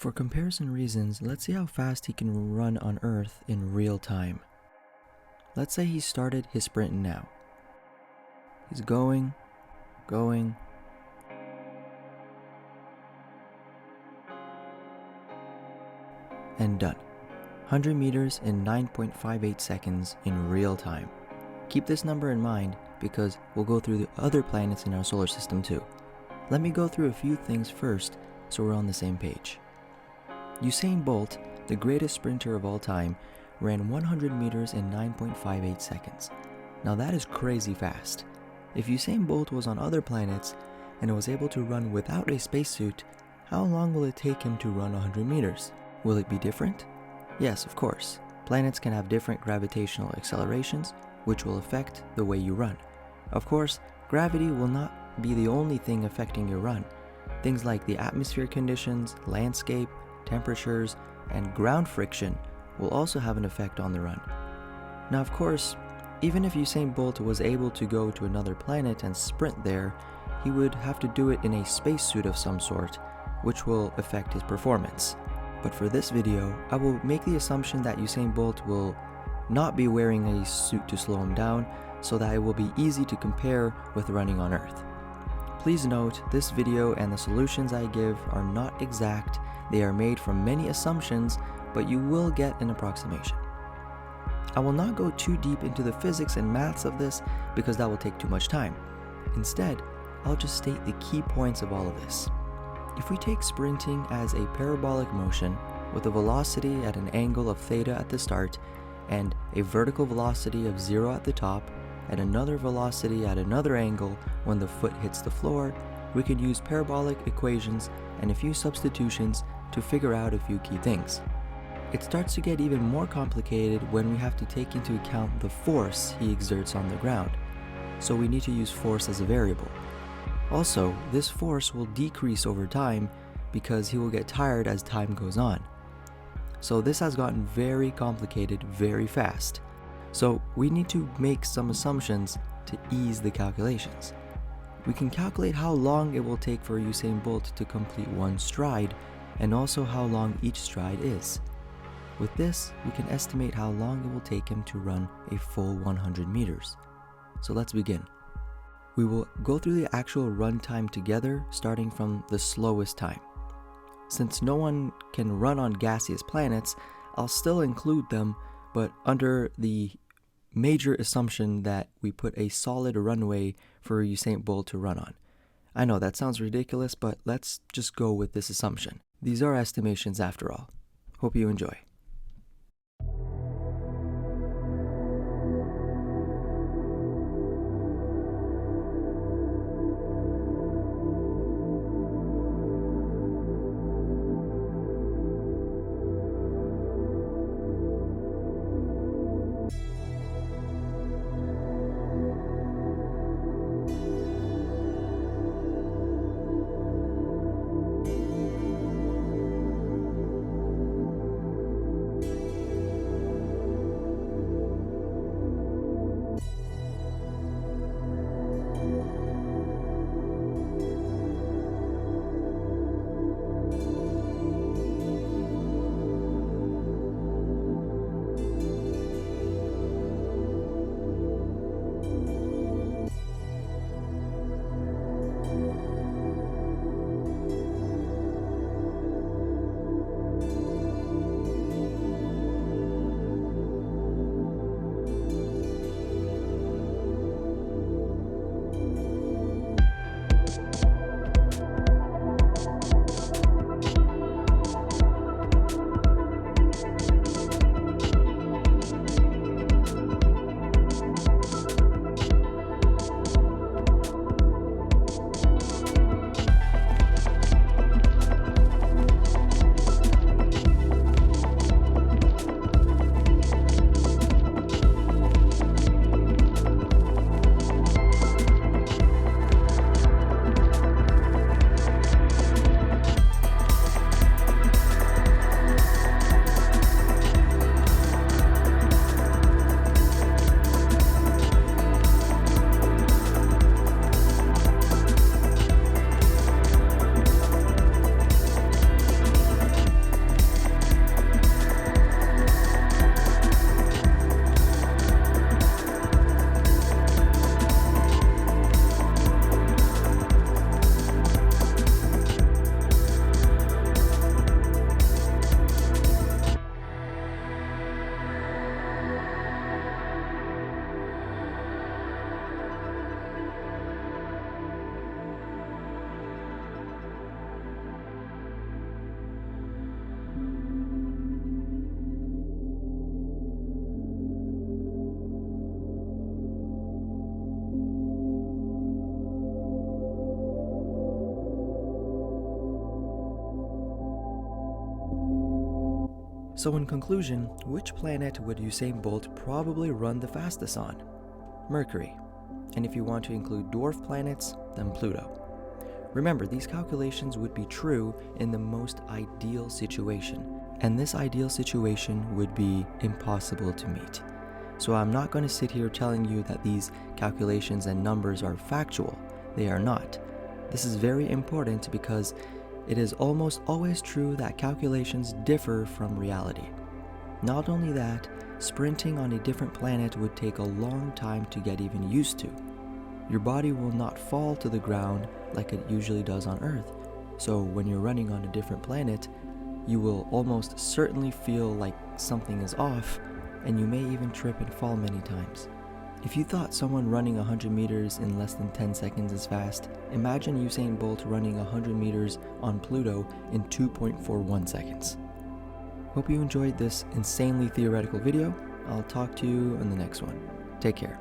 For comparison reasons, let's see how fast he can run on Earth in real time. Let's say he started his sprint now. He's going, and done. 100 meters in 9.58 seconds in real time. Keep this number in mind because we'll go through the other planets in our solar system too. Let me go through a few things first so we're on the same page. Usain Bolt, the greatest sprinter of all time, ran 100 meters in 9.58 seconds. Now that is crazy fast. If Usain Bolt was on other planets and was able to run without a spacesuit, how long will it take him to run 100 meters? Will it be different? Yes, of course. Planets can have different gravitational accelerations, which will affect the way you run. Of course, gravity will not be the only thing affecting your run. Things like the atmospheric conditions, landscape, temperatures, and ground friction will also have an effect on the run. Now, of course, even if Usain Bolt was able to go to another planet and sprint there, he would have to do it in a spacesuit of some sort, which will affect his performance. But for this video, I will make the assumption that Usain Bolt will not be wearing a suit to slow him down, so that it will be easy to compare with running on Earth. Please note, this video and the solutions I give are not exact. They are made from many assumptions, but you will get an approximation. I will not go too deep into the physics and maths of this because that will take too much time. Instead, I'll just state the key points of all of this. If we take sprinting as a parabolic motion with a velocity at an angle of theta at the start and a vertical velocity of 0 at the top and another velocity at another angle when the foot hits the floor, we can use parabolic equations and a few substitutions to figure out a few key things. It starts to get even more complicated when we have to take into account the force he exerts on the ground, so we need to use force as a variable. Also, this force will decrease over time because he will get tired as time goes on. So this has gotten very complicated very fast. So we need to make some assumptions to ease the calculations. We can calculate how long it will take for Usain Bolt to complete one stride and also how long each stride is. With this, we can estimate how long it will take him to run a full 100 meters. So let's begin. We will go through the actual run time together, starting from the slowest time. Since no one can run on gaseous planets, I'll still include them, but under the major assumption that we put a solid runway for Usain Bolt to run on. I know that sounds ridiculous, but let's just go with this assumption. These are estimations after all. Hope you enjoy. So in conclusion, which planet would Usain Bolt probably run the fastest on? Mercury. And if you want to include dwarf planets, then Pluto. Remember, these calculations would be true in the most ideal situation, and this ideal situation would be impossible to meet. So I'm not going to sit here telling you that these calculations and numbers are factual. They are not. This is very important because it is almost always true that calculations differ from reality. Not only that, sprinting on a different planet would take a long time to get even used to. Your body will not fall to the ground like it usually does on Earth. So when you're running on a different planet, you will almost certainly feel like something is off, and you may even trip and fall many times. If you thought someone running 100 meters in less than 10 seconds is fast, imagine Usain Bolt running 100 meters on Pluto in 2.41 seconds. Hope you enjoyed this insanely theoretical video. I'll talk to you in the next one. Take care.